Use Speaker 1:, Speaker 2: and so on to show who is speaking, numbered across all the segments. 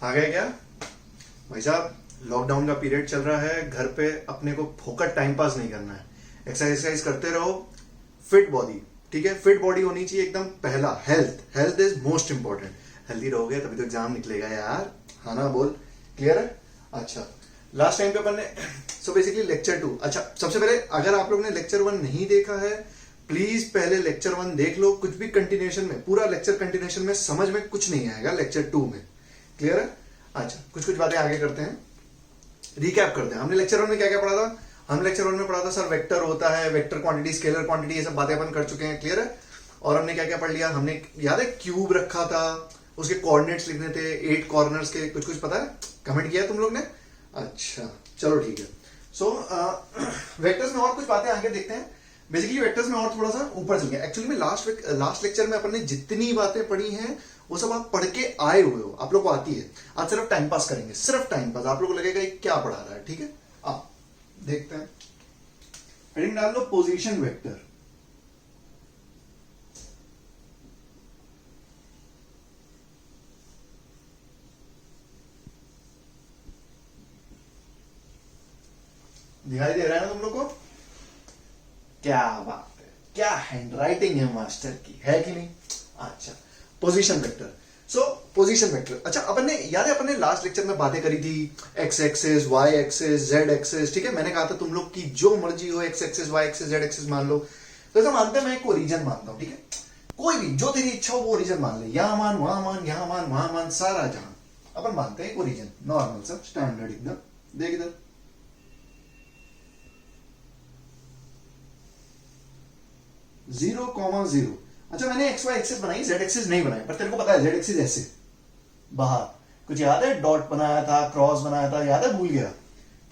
Speaker 1: आ गए क्या भाई साहब? लॉकडाउन का पीरियड चल रहा है, घर पे अपने को फोकट टाइम पास नहीं करना है, एक्सरसाइज करते रहो, फिट बॉडी। ठीक है, फिट बॉडी होनी चाहिए एकदम। पहला health, health is most important. Healthy रहोगे तभी तो एग्जाम निकलेगा यार, हाँ ना? बोल, क्लियर है? अच्छा, लास्ट टाइम पे अपन ने सो बेसिकली लेक्चर 2। अच्छा, सबसे पहले अगर आप लोग ने लेक्चर 1 नहीं देखा है, प्लीज पहले लेक्चर 1 देख लो। कुछ भी कंटिन्यूएशन में, पूरा लेक्चर कंटिन्यूएशन में समझ में कुछ नहीं आएगा लेक्चर 2 में, क्लियर है? अच्छा, कुछ कुछ बातें आगे करते हैं, रिकैप करते हैं। हमने लेक्चर 1 में क्या क्या पढ़ा था? हम लेक्चर 1 में पढ़ा था सर वेक्टर होता है, वेक्टर क्वांटिटी, स्केलर क्वांटिटी, ये सब बातें अपन कर चुके हैं, क्लियर है? और हमने क्या क्या पढ़ लिया? हमने याद है क्यूब रखा था, उसके कोऑर्डिनेट्स लिखने थे, 8 कॉर्नर्स के, कुछ कुछ पता है? कमेंट किया तुम लोग ने? अच्छा चलो ठीक है। सो वेक्टर्स में और कुछ बातें आगे देखते हैं। बेसिकली वेक्टर्स में और थोड़ा सा ऊपर चल गया। एक्चुअली में लास्ट लेक्चर में अपन ने जितनी बातें पढ़ी हैं वो सब आप पढ़ के आए हुए हो, आप लोग को आती है। आज सिर्फ टाइम पास करेंगे, सिर्फ टाइम पास। आप लोग को लगेगा ये क्या पढ़ा रहा है, ठीक है? आप देखते हैं, हेडिंग डाल लो पोजीशन वेक्टर। दिखाई दे रहा है ना तुम लोग को? क्या बात है, क्या हैंडराइटिंग है मास्टर की, है कि नहीं? अच्छा, पोजीशन वेक्टर। सो पोजीशन वेक्टर, अच्छा अपन ने याद है अपन ने लास्ट लेक्चर में बातें करी थी X axis, Y axis, Z axis. ठीक है, मैंने कहा था तुम लोग की जो मर्जी हो, X axis, Y axis, Z axis मान लो। तो ऐसा मानते हैं, मैं एक ओरिजन मानता हूं, ठीक है? कोई भी जो तेरी इच्छा हो वो ओरिजन मान ले, यहां मान, वहां मान, यहां मान, वहां मान, सारा जहां अपन मानते हैं ओरिजन। नॉर्मल सा स्टैंडर्ड एकदम। देख इधर, 0,0। अच्छा, मैंने एक्स वाई एक्सिस बनाई, जेड एक्सिस नहीं बनाई, पर तेरे को पता है जेड एक्सिस ऐसे बाहर कुछ याद है? डॉट बनाया था, क्रॉस बनाया था, याद है? भूल गया?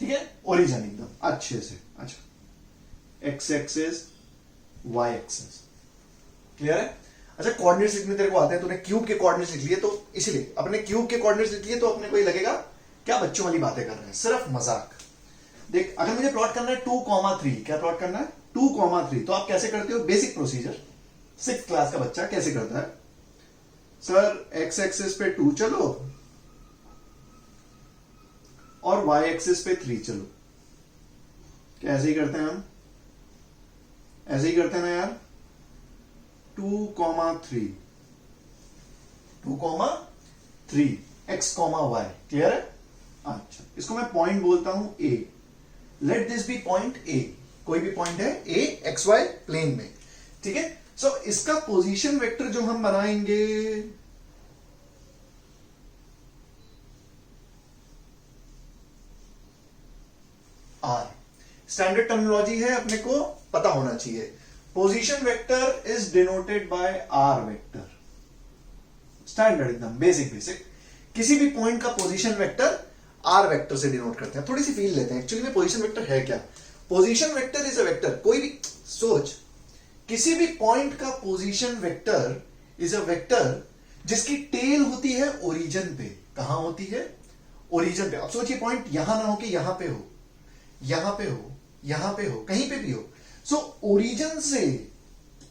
Speaker 1: ठीक है, ओरिजिन एकदम अच्छे से। अच्छा, X axis, Y axis, clear है? अच्छा, कोऑर्डिनेट्स लिखने तेरे को आते हैं, तूने क्यूब के कोऑर्डिनेट्स लिख लिए, तो इसीलिए अपने क्यूब के कोऑर्डिनेट्स लिख लिए तो अपने को ही लगेगा क्या बच्चों वाली बातें कर रहे हैं, सिर्फ मजाक। देख, अगर मुझे प्लॉट करना है 2,3, क्या प्लॉट करना है? 2,3, तो आप कैसे करते हो? बेसिक प्रोसीजर, 6th क्लास का बच्चा कैसे करता है? सर एक्स एक्सिस पे 2 चलो और वाई एक्सिस पे 3 चलो। क्या ऐसे ही करते हैं हम? ऐसे ही करते हैं ना यार। 2,3, 2,3, एक्स कॉमा वाई, क्लियर है? अच्छा, इसको मैं पॉइंट बोलता हूं A. Let this B point A. कोई भी पॉइंट है ए एक्स वाई प्लेन में, ठीक है? सो इसका पोजीशन वेक्टर जो हम बनाएंगे, आर। स्टैंडर्ड टर्मिनोलॉजी है, अपने को पता होना चाहिए। Position vector is denoted by R vector. Standard एकदम बेसिक बेसिक। किसी भी पॉइंट का पोजीशन वेक्टर आर वेक्टर से डिनोट करते हैं। थोड़ी सी फील लेते हैं एक्चुअली में पोजीशन वेक्टर है क्या। Position vector is a vector, कोई भी सोच, किसी भी पॉइंट का position vector is a vector जिसकी टेल होती है ओरिजिन पे। कहां होती है? ओरिजिन पे। अब सोचिए, पॉइंट यहां ना हो कि यहां पे हो, यहां पे हो, यहां पे हो, कहीं पे भी हो। सो ओरिजिन से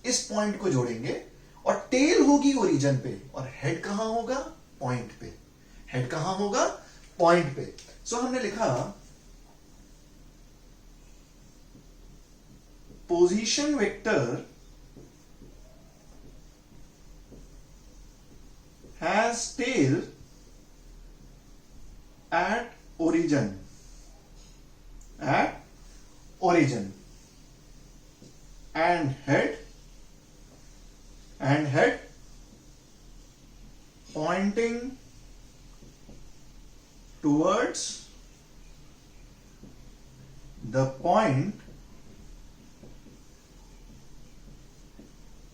Speaker 1: इस पॉइंट को जोड़ेंगे और टेल होगी ओरिजिन पे, और हेड कहां होगा? पॉइंट पे। हेड कहां होगा? पॉइंट पे। सो हमने लिखा position vector has tail at origin, and head pointing towards the point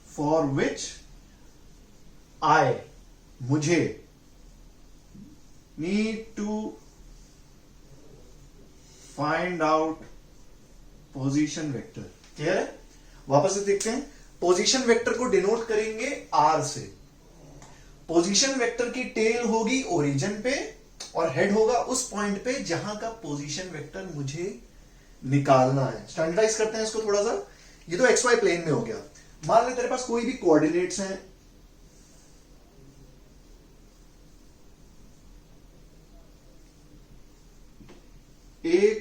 Speaker 1: for which मुझे need to find out position vector। Clear है? वापस से देखते हैं। पोजीशन वेक्टर को डिनोट करेंगे आर से। पोजीशन वेक्टर की टेल होगी ओरिजिन पे और हेड होगा उस पॉइंट पे जहां का पोजीशन वेक्टर मुझे निकालना है। स्टैंडर्डाइज करते हैं इसको थोड़ा सा। ये तो एक्स वाई प्लेन में हो गया। मान ले तेरे पास कोई भी कोऑर्डिनेट्स हैं,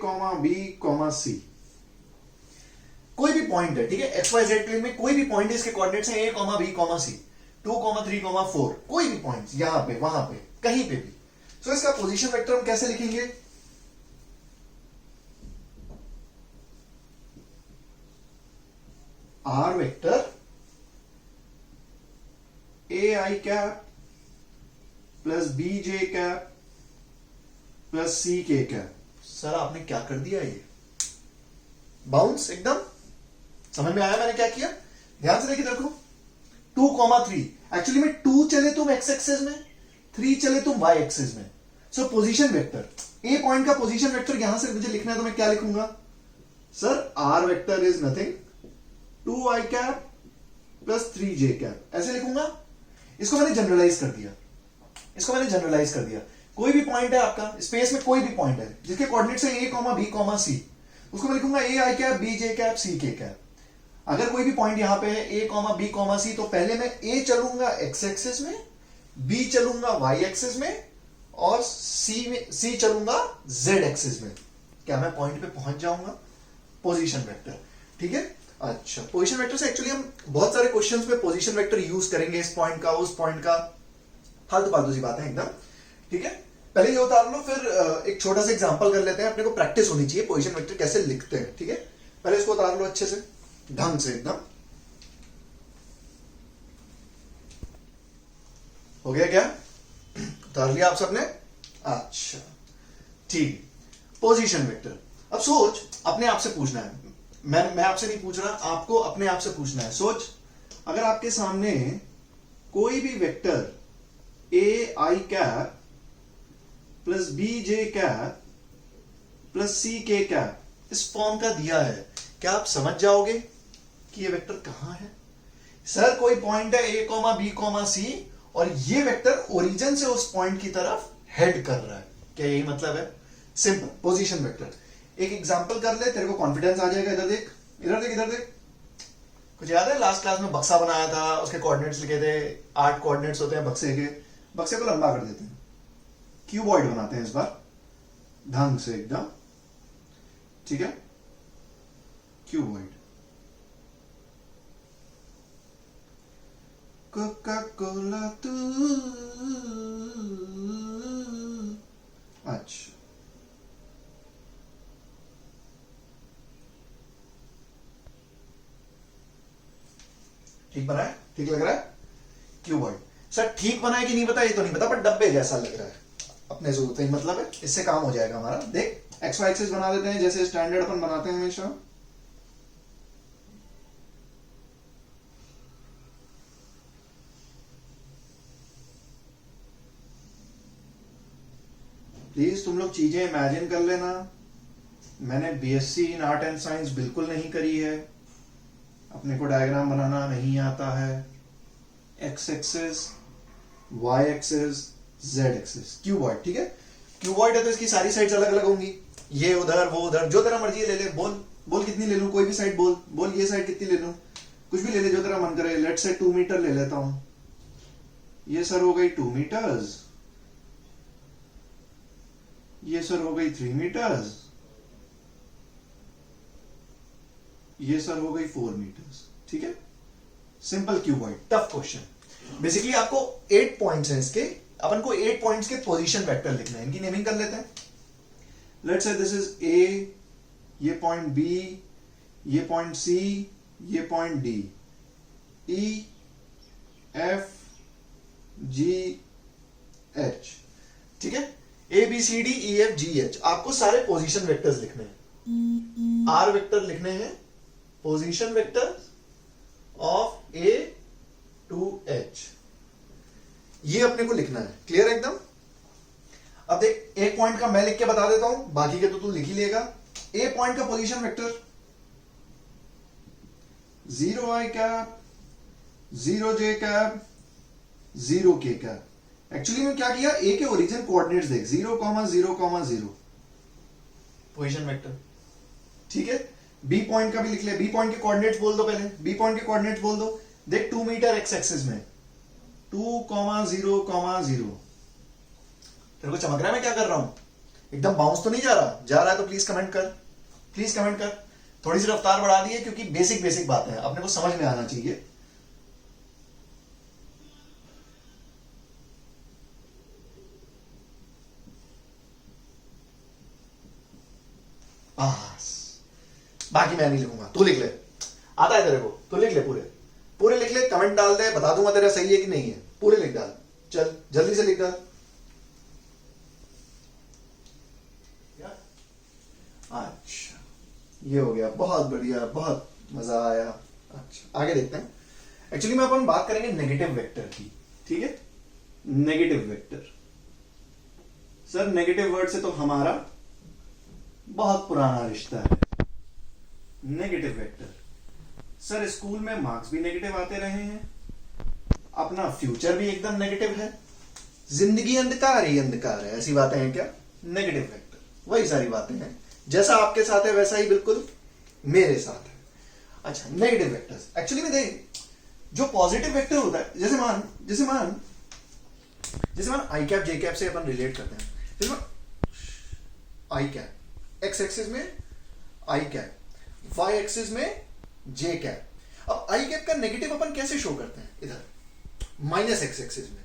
Speaker 1: कॉमा बी कॉमा सी, कोई भी पॉइंट है, ठीक है, एक्स वाई जेड प्लेन में कोई भी पॉइंट है, इसके कोऑर्डिनेट्स हैं a comma B comma C, 2 comma 3 comma 4, कोई भी पॉइंट यहां पे वहां पे कहीं पे भी, तो इसका पोजीशन वेक्टर हम कैसे लिखेंगे? R vector A I cap plus B J cap plus C K cap. Sir आपने क्या कर दिया, ये बाउंस एकदम, समझ में आया मैंने क्या किया? ध्यान से देखिए, देखो 2 कॉमा 3, एक्चुअली में 2 चले तुम एक्स एक्सिस में, 3 चले तुम वाई एक्सिस में। So position vector, A point का पोजीशन वेक्टर यहां से मुझे लिखना है, तो मैं क्या लिखूंगा? Sir R vector is nothing 2 I cap plus 3 J cap, ऐसे लिखूंगा। इसको मैंने जनरलाइज कर दिया, इसको मैंने जनरलाइज कर दिया। कोई भी पॉइंट है आपका स्पेस में, कोई भी पॉइंट है जिसके कोऑर्डिनेट्स है a comma B comma C, उसको मैं लिखूंगा A I cap B J cap C K cap. अगर कोई भी पॉइंट यहां पे है a कॉमा बी कॉमा सी, तो पहले मैं a चलूंगा x एक्सिस में, b चलूंगा y एक्सिस में, और c चलूंगा z एक्सिस में। क्या मैं पॉइंट पे पहुंच जाऊंगा? पोजीशन वेक्टर, ठीक है। अच्छा, पोजीशन वेक्टर से एक्चुअली हम बहुत सारे क्वेश्चंस में पोजीशन वेक्टर यूज करेंगे, इस पॉइंट का, उस पॉइंट का, फालतू फालतू सी बातें एकदम, ठीक है। पहले ये उतार लो, फिर एक छोटा सा एग्जांपल कर लेते हैं। अपने को प्रैक्टिस होनी चाहिए पोजीशन वेक्टर कैसे लिखते हैं, ठीक है। पहले इसको उतार लो अच्छे से, ढंग से एकदम। हो गया क्या? उतार लिया आप सबने? अच्छा ठीक, पोजीशन वेक्टर। अब सोच, अपने आप से पूछना है, मैं आपसे नहीं पूछ रहा, आपको अपने आप से पूछना है। सोच, अगर आपके सामने कोई भी vector A I cap plus B J cap plus C K cap इस फॉर्म का दिया है, क्या आप समझ जाओगे कि ये वेक्टर कहां है? सर कोई पॉइंट है a कॉमा बी कॉमा सी, और ये वेक्टर ओरिजिन से उस पॉइंट की तरफ हेड कर रहा है, क्या यही मतलब है? Simple position vector. एक एग्जांपल कर ले, तेरे को कॉन्फिडेंस आ जाएगा। इधर देख, इधर देख, इधर देख। कुछ याद है लास्ट क्लास में बक्सा बनाया था, उसके कोऑर्डिनेट्स लिखे थे, 8 कोऑर्डिनेट्स होते हैं बक्से के। बक्से को लंबा कर देते हैं, क्यूबॉइड बनाते हैं इस बार, ढंग से एकदम, ठीक है, क्यूबॉइड। कोका कोला तू, अच्छा ठीक बना है? ठीक लग रहा है? क्यूबॉइड। सर ठीक बना है कि नहीं पता, ये तो नहीं पता, पर डब्बे जैसा लग रहा है अपने से, उतना ही मतलब है, इससे काम हो जाएगा हमारा। देख एक्स वाई एक्सिस बना देते हैं जैसे स्टैंडर्ड अपन बनाते हैं हमेशा। प्लीज तुम लोग चीजें इमेजिन कर लेना। मैंने BSc in art and science बिल्कुल नहीं करी है, अपने को डायग्राम बनाना नहीं आता है। X axis, Y axis, Z axis, cuboid, ठीक है। क्यूबॉइड है तो इसकी सारी साइड्स अलग अलग होंगी, ये उधर वो उधर, जो तेरा मर्जी ले ले। बोल बोल कितनी ले लूं, कोई भी साइड बोल, बोल ये साइड कितनी ले लूं, कुछ भी ले ले जो तेरा मन करे। लेट्स से 2 मीटर ले लेता हूं, ये सर हो गई 2 मीटर्स, ये सर हो गई 3 मीटर्स, ये सर हो गई 4 मीटर्स, ठीक है। Simple cuboid. Tough question. Basically आपको 8 पॉइंट्स हैं इसके, अपन को 8 पॉइंट्स के पोजीशन वेक्टर लिखने हैं, इनकी नेमिंग कर लेते हैं। Let's say this is A, ये पॉइंट बी, ये पॉइंट सी, ये point D, E F G H, ठीक है। A B C D E F G H, आपको सारे पोजीशन वेक्टर्स लिखने हैं। आर वेक्टर लिखने हैं, position vector of A to H, ये अपने को लिखना है। क्लियर है एकदम? अब देख, एक पॉइंट का मैं लिख के बता देता हूं, बाकी के तो तू लिख ही लेगा। ए पॉइंट का पोजीशन वेक्टर 0 आई कैप, 0 जे कैप, 0 के कैप। एक्चुअली में क्या किया, ए के ओरिजिन कोऑर्डिनेट्स देख, 0,0,0 पोजीशन वेक्टर, ठीक है। बी पॉइंट का भी लिख ले, बी पॉइंट के कोऑर्डिनेट्स बोल दो पहले, बी पॉइंट के कोऑर्डिनेट्स बोल दो। देख 2 मीटर एक्स एक्सिस में 2,0,0। तेरे को चमक रहा है मैं क्या कर रहा हूं? एकदम बाउंस तो नहीं जा रहा? जा रहा है तो प्लीज कमेंट कर, प्लीज कमेंट कर। थोड़ी सी रफ्तार बढ़ा दी है क्योंकि बेसिक बेसिक बातें हैं, अपने को समझ में आना चाहिए। बस, बाकी मैं नहीं लिखूंगा, तू लिख ले। आता है तेरे को तो लिख ले, पूरे पूरे लिख ले, कमेंट डाल दे, बता दूंगा तेरा सही है कि नहीं है। पूरे लिख डाल, चल जल्दी से लिख डाल। अच्छा, ये हो गया, बहुत बढ़िया, बहुत मजा आया। अच्छा, आगे देखते हैं। एक्चुअली में अपन बात करेंगे नेगेटिव वेक्टर की, ठीक है। Negative vector, sir negative word से तो हमारा बहुत पुराना रिश्ता है। नेगेटिव वेक्टर, सर स्कूल में मार्क्स भी नेगेटिव आते रहे हैं, अपना फ्यूचर भी एकदम नेगेटिव है, जिंदगी अंधकार ही अंधकार है, ऐसी बातें हैं क्या? नेगेटिव वेक्टर, वही सारी बातें हैं, जैसा आपके साथ है वैसा ही बिल्कुल मेरे साथ है। अच्छा, नेगेटिव वेक्टर्स एक्चुअली में देख, जो पॉजिटिव वेक्टर होता है, जैसे मान आई कैप जे कैप से अपन रिलेट करते हैं। जैसे मान आई कैप, एक्स एक्सिस में आई कैप, वाई एक्सिस में जे कैप। अब आई कैप का नेगेटिव अपन कैसे शो करते हैं? इधर माइनस एक्स एक्सिस में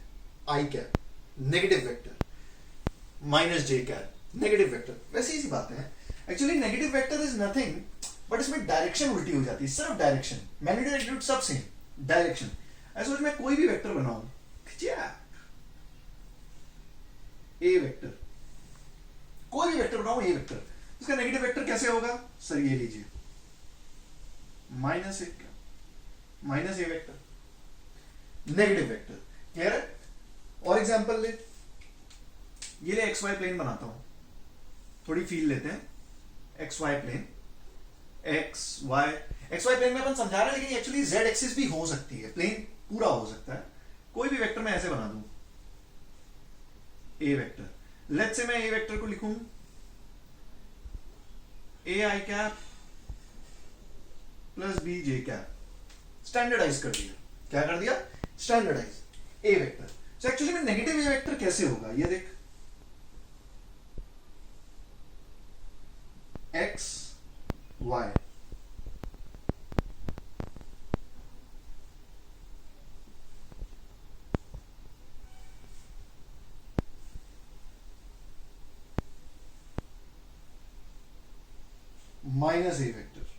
Speaker 1: आई कैप नेगेटिव वेक्टर, माइनस जे कैप नेगेटिव वेक्टर, वैसी ही सी बातें हैं। Actually negative vector is nothing but इसमें डायरेक्शन उल्टी हो जाती है, सिर्फ डायरेक्शन, मैग्नीट्यूड एटीट्यूड सब सेम, डायरेक्शन। ऐसे मैं कोई भी वेक्टर बनाऊं, ए वेक्टर, कोई भी वेक्टर बनाऊं ए वेक्टर, इसका नेगेटिव वेक्टर कैसे होगा? सर ये लीजिए, minus A, minus A vector negative vector, clear है? और एग्जांपल ले, ये ले एक्स वाई प्लेन बनाता हूं, थोड़ी फील लेते हैं। X Y plane, X Y plane में अपन समझा रहे हैं, लेकिन एक्चुअली जेड एक्सिस भी हो सकती है, प्लेन पूरा हो सकता है। कोई भी वेक्टर मैं ऐसे बना दूं, ए वेक्टर, लेट्स से मैं ए वेक्टर को लिखूं A I cap plus B J cap, standardise कर दिया। क्या कर दिया? Standardise A vector. So actually में नेगेटिव ए वेक्टर कैसे होगा, ये देख, X Y, minus A vector.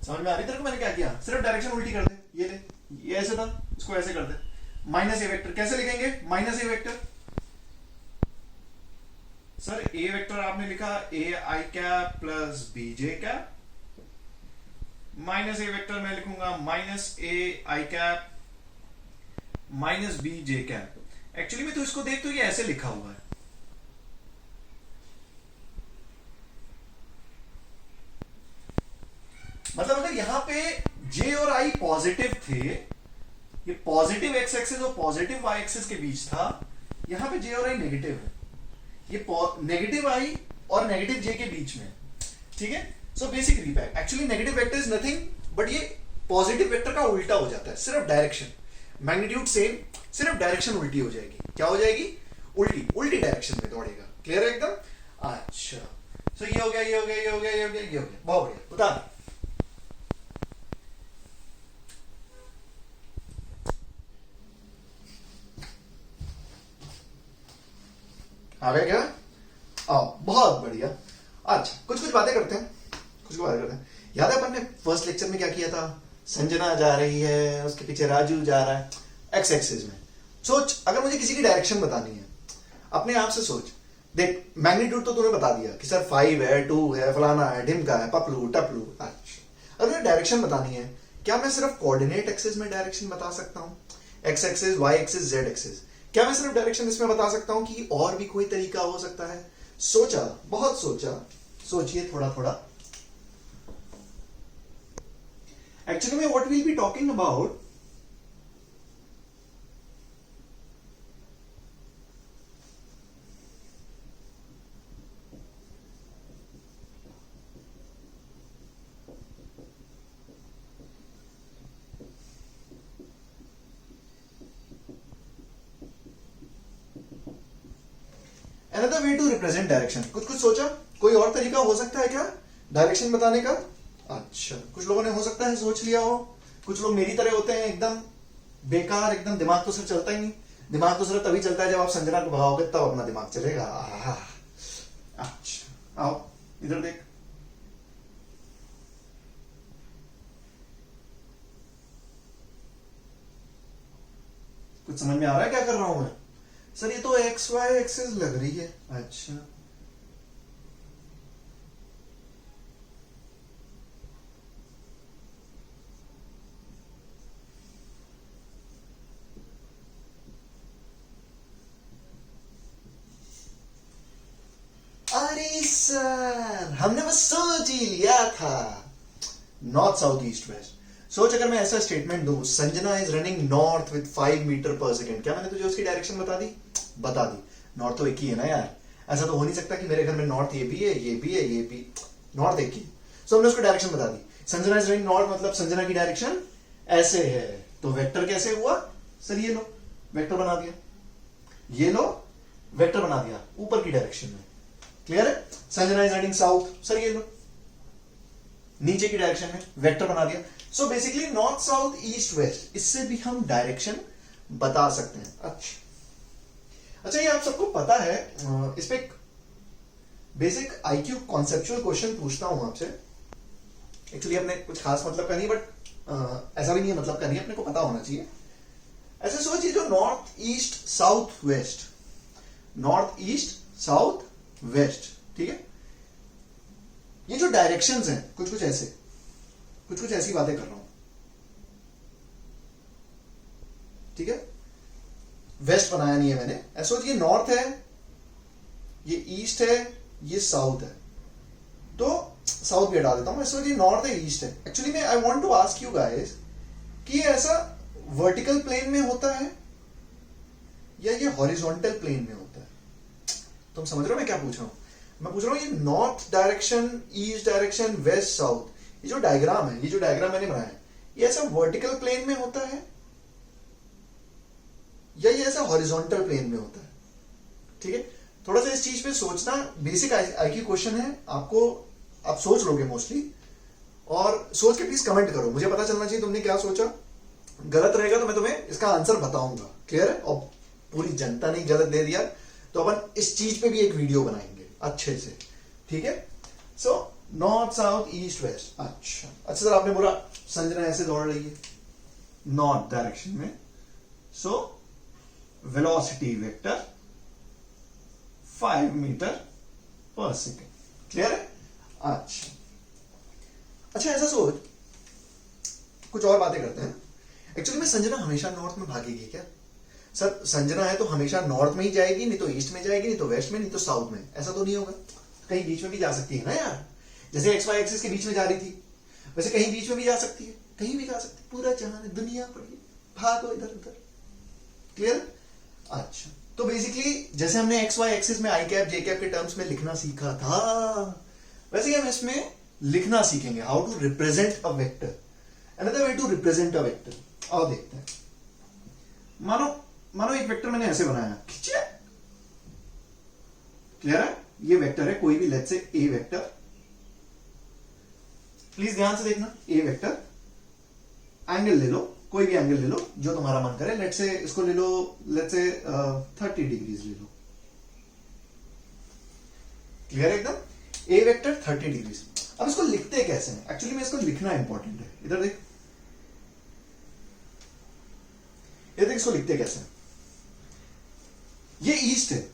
Speaker 1: समझ में आ रही तेरे को मैंने क्या किया? सिर्फ डायरेक्शन उल्टी कर दे, ये ले, ये ऐसे था, इसको ऐसे कर दे। माइनस ए वेक्टर कैसे लिखेंगे? Minus A vector, sir A vector आपने लिखा A I cap plus B J cap, minus A vector मैं लिखूंगा minus A I cap minus B J cap. Actually में तो इसको देख, तो ये ऐसे लिखा हुआ है, मतलब अगर यहां पे जे और आई पॉजिटिव थे, ये पॉजिटिव एक्स एक्सिस और पॉजिटिव वाई एक्सिस के बीच था, यहां पे जे और आई नेगेटिव है, ये नेगेटिव आई और नेगेटिव जे के बीच में, ठीक है। So basic repack, actually negative vector is nothing but ये पॉजिटिव वेक्टर का उल्टा हो जाता है, सिर्फ डायरेक्शन, मैग्नीट्यूड सेम, सिर्फ डायरेक्शन उल्टी हो जाएगी। क्या हो जाएगी? उल्टी, उल्टी डायरेक्शन में दौड़ेगा। क्लियर है एकदम? अच्छा, सो ये हो गया, ये हो गया, ये हो गया, ये हो गया, ये हो गया, बहुत बढ़िया। बता आ गया क्या? आओ, बहुत बढ़िया। अच्छा, कुछ कुछ बातें करते हैं, कुछ बातें करते हैं। याद है अपन ने फर्स्ट लेक्चर में क्या किया था? संजना जा रही है, उसके पीछे राजू जा रहा है, एक्स एक्सिस में। सोच, अगर मुझे किसी की डायरेक्शन बतानी है, अपने आप से सोच, देख मैग्नीट्यूड तो तूने बता दिया कि सर 5 है, 2 है, फलाना है, ढिमका है, पपलू टपलू। अच्छा, अगर मुझे डायरेक्शन बतानी है, क्या मैं सिर्फ कोऑर्डिनेट एक्सिस में डायरेक्शन बता सकता हूँ? X axis, Y axis, Z axis, क्या मैं सिर्फ डायरेक्शन इसमें बता सकता हूं कि और भी कोई तरीका हो सकता है? सोचा, बहुत सोचा, सोचिए थोड़ा थोड़ा। एक्चुअली में what will be talking about, another way to represent direction, कुछ कुछ सोचा, कोई और तरीका हो सकता है क्या डायरेक्शन बताने का? अच्छा, कुछ लोगों ने हो सकता है सोच लिया हो, कुछ लोग मेरी तरह होते हैं एकदम बेकार, एकदम दिमाग तो सिर्फ चलता ही नहीं। दिमाग तो सिर्फ तभी चलता है जब आप संजना को भगाओगे तब अपना दिमाग चलेगा। अच्छा आओ इधर देख, कुछ समझ में आ रहा है क्या कर रहा हूं मैं? सर ये तो एक्स वाई एक्सेस लग रही है। अच्छा अरे सर हमने बस सोच ही लिया था, नॉर्थ साउथ ईस्ट वेस्ट। सोच अगर मैं ऐसा स्टेटमेंट दूं, Sanjana is running north with 5 metre per second, क्या मैंने तुझे उसकी डायरेक्शन बता दी? बता दी। नॉर्थ तो एक ही है ना यार, ऐसा तो हो नहीं सकता कि मेरे घर में नॉर्थ ये भी है ये भी है ये भी, नॉर्थ एक ही। सो हमने उसको डायरेक्शन बता दी। संजना इज रनिंग नॉर्थ मतलब संजना की डायरेक्शन ऐसे है, तो वेक्टर कैसे हुआ? सर ये लो वेक्टर बना दिया, ये लो वेक्टर बना दिया ऊपर की डायरेक्शन में। क्लियर है? Sanjana is running south, sir ये लो नीचे की डायरेक्शन में वेक्टर बना दिया। So basically north south east west, इससे भी हम डायरेक्शन बता सकते हैं। अच्छा ये आप सबको पता है, इस पे एक बेसिक आईक्यू कॉन्सेप्चुअल क्वेश्चन पूछता हूं आपसे। एक्चुअली अपने कुछ खास मतलब का नहीं, बट ऐसा भी नहीं है मतलब का नहीं, अपने को पता होना चाहिए। ऐसे सोचिए जो north east south west, north east south west, ठीक है, ये जो डायरेक्शंस हैं कुछ कुछ ऐसे, कुछ कुछ ऐसी बातें कर रहा हूं, ठीक है। वेस्ट बनाया नहीं है मैंने, ऐसा ये नॉर्थ है, ये ईस्ट है, ये साउथ है, तो साउथ भी हटा देता हूं। ऐसा ये नॉर्थ है ईस्ट है। एक्चुअली मैं I want to ask you guys कि ऐसा वर्टिकल प्लेन में होता है या ये हॉरिजॉन्टल प्लेन में होता है? तुम समझ रहे हो मैं क्या पूछ रहा हूं? मैं पूछ रहा हूं ये north direction, east direction, west south, ये जो डायग्राम है, ये जो डायग्राम मैंने बनाया है, ये ऐसा वर्टिकल प्लेन में होता है या ये ऐसा हॉरिजॉन्टल प्लेन में होता है? ठीक है, थोड़ा सा इस चीज पे सोचना, बेसिक आईक्यू क्वेश्चन है, आपको आप सोच लोगे मोस्टली, और सोच के प्लीज कमेंट करो, मुझे पता चलना चाहिए तुमने क्या सोचा। गलत रहेगा तो मैं तुम्हें इसका आंसर बताऊंगा। क्लियर है? और पूरी जनता ने गलत दे दिया तो अपन इस चीज पे भी एक वीडियो बनाएंगे अच्छे से, ठीक है। So north south east west. अच्छा सर आपने बोला संजना ऐसे दौड़ रही है नॉर्थ डायरेक्शन में, so velocity vector 5 metre per second. Clear है? अच्छा ऐसा सोच, कुछ और बातें करते हैं। एक्चुअली में संजना हमेशा नॉर्थ में भागेगी क्या? सर संजना है तो हमेशा नॉर्थ में ही जाएगी, नहीं तो ईस्ट में जाएगी, नहीं तो वेस्ट में, नहीं तो साउथ में, ऐसा तो नहीं होगा। कहीं बीच में भी जा सकती है ना यार, जैसे एक्स वाई एक्सिस के बीच में जा रही थी, वैसे कहीं बीच में भी जा सकती है, कहीं भी जा सकती है, पूरा जहान है, दुनिया पड़ी, भागो इधर उधर। क्लियर? अच्छा तो बेसिकली जैसे हमने एक्स वाई एक्सिस में आई कैप जे कैप के टर्म्स में लिखना सीखा था, वैसे ही हम इसमें लिखना सीखेंगे, how to represent a vector, another way to represent a vector. और देखते हैं, मानो एक वेक्टर मैंने ऐसे बनाया, खींचे। क्लियर है? ये वेक्टर है कोई भी, let's say A vector, please ध्यान से देखना, ए वेक्टर, एंगल ले लो, कोई भी एंगल ले लो जो तुम्हारा मन करे, लेट्स से इसको ले लो, लेट्स से 30 डिग्रीज ले लो। क्लियर है एकदम? ए वेक्टर 30 डिग्रीज। अब इसको लिखते कैसे हैं? एक्चुअली में इसको लिखना इंपॉर्टेंट है। इधर देख, ये देख इसको लिखते कैसे हैं। ये ईस्ट है,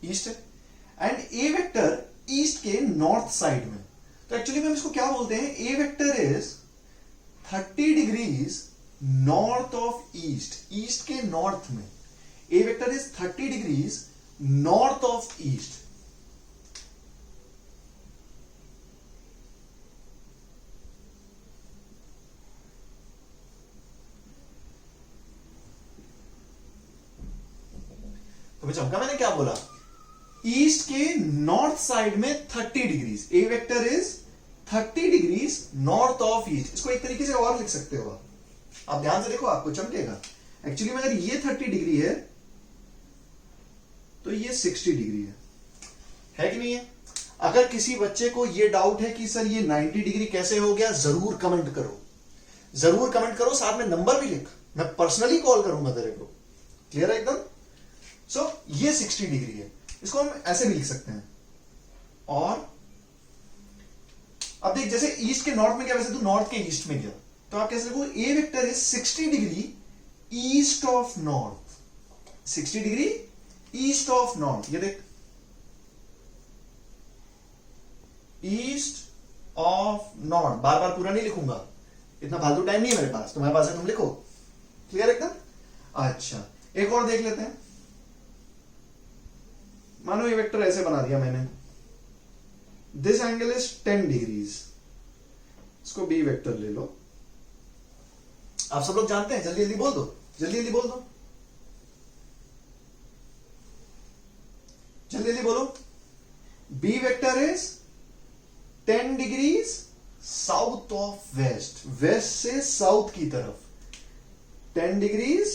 Speaker 1: ईस्ट है, एंड ए वेक्टर ईस्ट के नॉर्थ साइड में, तो एक्चुअली में हम इसको क्या बोलते हैं? A vector is 30 degrees north of east, east के नॉर्थ में a vector is 30 degrees north of east. तो चमका मैंने क्या बोला? ईस्ट के नॉर्थ साइड में 30 degrees, A vector is 30 degrees north of east. इसको एक तरीके से और लिख सकते हो आप ध्यान से देखो, आपको चमकेगा। एक्चुअली में अगर ये 30 डिग्री है तो ये 60 डिग्री है कि नहीं है? अगर किसी बच्चे को ये डाउट है कि सर ये 90 डिग्री कैसे हो गया, जरूर कमेंट करो, जरूर कमेंट करो, साथ में नंबर भी लिख, मैं पर्सनली कॉल करूंगा तेरे को। क्लियर है एकदम? सो ये 60 डिग्री है, इसको हम ऐसे भी लिख सकते हैं। और अब देख, जैसे ईस्ट के नॉर्थ में गया, वैसे तू नॉर्थ के ईस्ट में गया, तो आप कैसे लिखो? A vector is 60 degree east of north, 60 degree east of north. ये देख, ईस्ट ऑफ नॉर्थ, बार बार पूरा नहीं लिखूंगा, इतना फालतू टाइम नहीं है मेरे पास, तुम्हारे पास है, तुम लिखो। क्लियर एकदम? अच्छा, एक और देख लेते हैं। मानो ये वेक्टर ऐसे बना दिया मैंने, दिस एंगल इज 10 डिग्रीज, इसको बी वेक्टर ले लो। आप सब लोग जानते हैं, जल्दी जल्दी बोल दो, जल्दी जल्दी बोल दो, जल्दी जल्दी बोलो। B vector is 10 degrees south of west, west से साउथ की तरफ, 10 डिग्रीज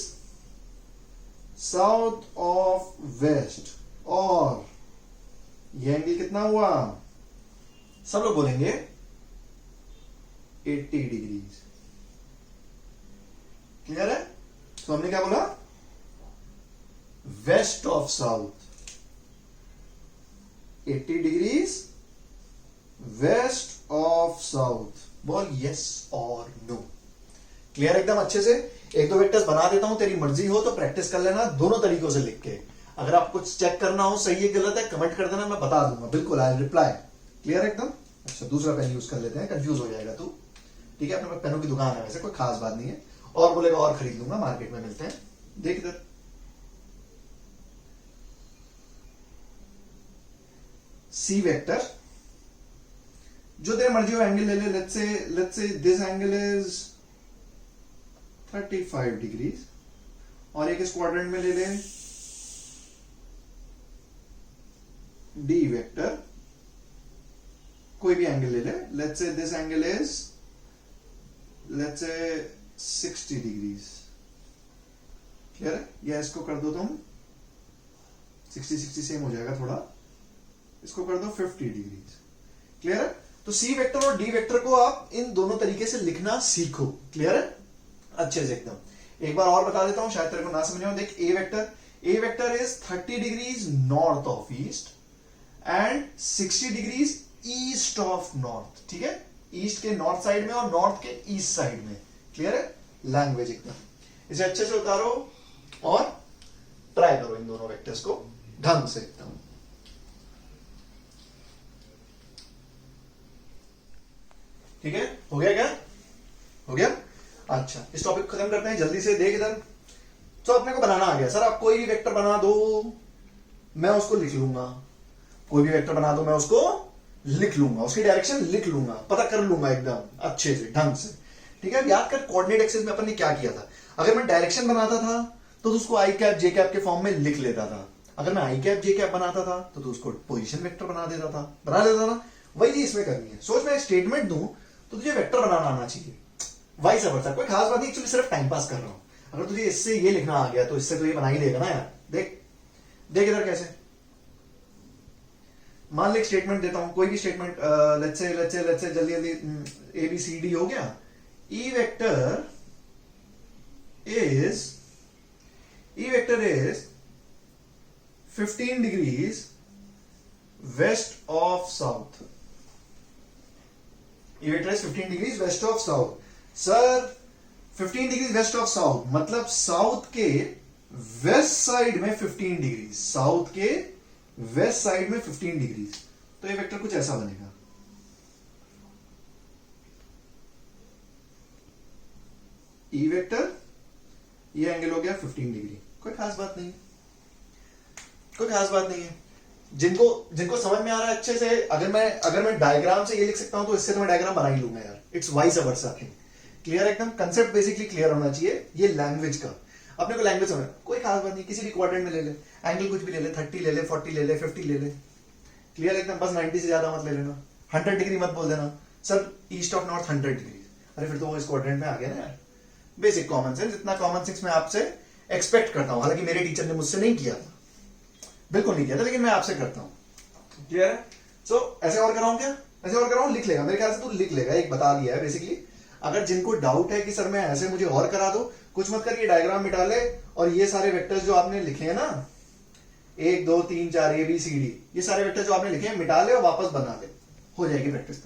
Speaker 1: साउथ ऑफ वेस्ट। और यह एंगल कितना हुआ? सब लोग बोलेंगे 80 डिग्रीज। क्लियर है? तो हमने क्या बोला? West of south, 80 degrees west of south. बोल यस और नो। क्लियर एकदम अच्छे से? एक दो वेक्टर्स बना देता हूं, तेरी मर्जी हो तो प्रैक्टिस कर लेना दोनों तरीकों से लिख के। अगर आप कुछ चेक करना हो सही है गलत है, कमेंट कर देना, मैं बता दूंगा, बिल्कुल आई रिप्लाई। क्लियर एकदम? अच्छा, दूसरा पेन यूज कर लेते हैं, कंफ्यूज हो जाएगा तू। ठीक है, अपने पास पेनों की दुकान है, वैसे कोई खास बात नहीं है, और बोलेगा और खरीद लूंगा, मार्केट में मिलते हैं। देख इधर, सी वेक्टर, जो तेरे मर्जी हो एंगल ले ले। Let's say this angle is 35 degrees, और एक इस क्वाड्रेंट में ले ले डी वेक्टर, कोई भी एंगल ले ले। Let's say this angle is, let's say 60 degrees. Clear है? या इसको कर दो तुम 60 सेम हो जाएगा थोड़ा, इसको कर दो 50 डिग्रीज। क्लियर है? तो सी वेक्टर और डी वेक्टर को आप इन दोनों तरीके से लिखना सीखो। क्लियर है? अच्छे से एकदम। एक बार और बता देता हूं, शायद तेरे को ना समझ में हो। देख, a vector is 30 degrees north of east and 60 degrees east of north. ठीक है? ईस्ट के नॉर्थ साइड में और नॉर्थ के ईस्ट साइड में। क्लियर है? लैंग्वेज एकदम। इसे अच्छे से उतारो और ट्राई करो इन दोनों वेक्टर्स को ढंग से एकदम। ठीक है? हो गया क्या? हो गया? अच्छा, इस टॉपिक को खत्म करते हैं जल्दी से। देख इधर, तो अपने को बनाना आ गया। सर आप कोई भी वेक्टर बना दो, मैं उसको लिख लूंगा। कोई भी वेक्टर बना दो, मैं उसको लिख लूंगा, उसकी डायरेक्शन लिख लूंगा, पता कर लूंगा एकदम अच्छे से ढंग से। ठीक है? याद कर, कोऑर्डिनेट एक्सिस में अपन ने क्या किया था। अगर मैं डायरेक्शन बनाता था तो उसको आई कैप जे कैप के फॉर्म में लिख लेता था। अगर मैं आई कैप जे कैप बनाता था तो उसको पोजीशन वेक्टर बना देता था ना। वही चीज इसमें करनी है। सोच, मैं एक स्टेटमेंट दूं तो तुझे वेक्टर बनाना आना चाहिए, वाइस वर्सा। कोई खास बात नहीं, एक्चुअली सिर्फ टाइम पास कर रहा हूं। अगर तुझे इससे ये लिखना आ गया तो इससे तो ये बना ही लेगा ना यार। देख देख इधर कैसे, मान ले स्टेटमेंट देता हूं, कोई भी स्टेटमेंट। लेट्स से जल्दी जल्दी ए बी सी डी हो गया। E vector is 15 degrees west of south. E vector is 15 degrees west of south. Sir 15 degrees west of south मतलब साउथ के वेस्ट साइड में 15 डिग्रीज, साउथ के वेस्ट साइड में 15 degrees. तो ये वेक्टर कुछ ऐसा बनेगा। ई वेक्टर, ये एंगल हो गया 15 डिग्री। कोई खास बात नहीं है, कोई खास बात नहीं है। जिनको समझ में आ रहा है अच्छे से, अगर मैं डायग्राम से ये लिख सकता हूं तो इससे तो मैं डायग्राम बना ही लूंगा यार। It's vice versa thing. Clear एकदम? कंसेप्ट बेसिकली क्लियर होना चाहिए। ये लैंग्वेज का, अपने को लैंग्वेज समझ, कोई खास बात नहीं, किसी भी क्वाड्रेंट में ले ले, एंगल कुछ भी ले ले, 30 ले ले, 40 ले ले, 50 ले ले। क्लियर एकदम? बस 90 से ज्यादा मत ले लेना, 100 डिग्री मत बोल देना। Sir east of north 100 degree, अरे फिर तो वो इस क्वाड्रेंट में आ गया ना यार। बेसिक कॉमन सेंस, इतना कॉमन सेंस मैं आपसे एक्सपेक्ट करता हूं, हालांकि मेरे टीचर ने मुझसे नहीं किया था। बिल्कुल नहीं किया था, लेकिन मैं आपसे करता हूं। क्लियर है? सो ऐसे और कराऊं क्या? ऐसे और कराऊं? लिख लेगा मेरे ख्याल से, तू लिख लेगा, एक बता दिया है बेसिकली। अगर जिनको डाउट है कि सर मैं ऐसे, मुझे और करा दो, कुछ मत कर, ये डायग्राम मिटा ले और ये सारे वेक्टर्स जो आपने लिखे हैं ना, 1 2 3 4 ABCD, ये सारे वेक्टर जो आपने लिखे हैं मिटा ले और वापस बना ले, हो जाएगी प्रैक्टिस।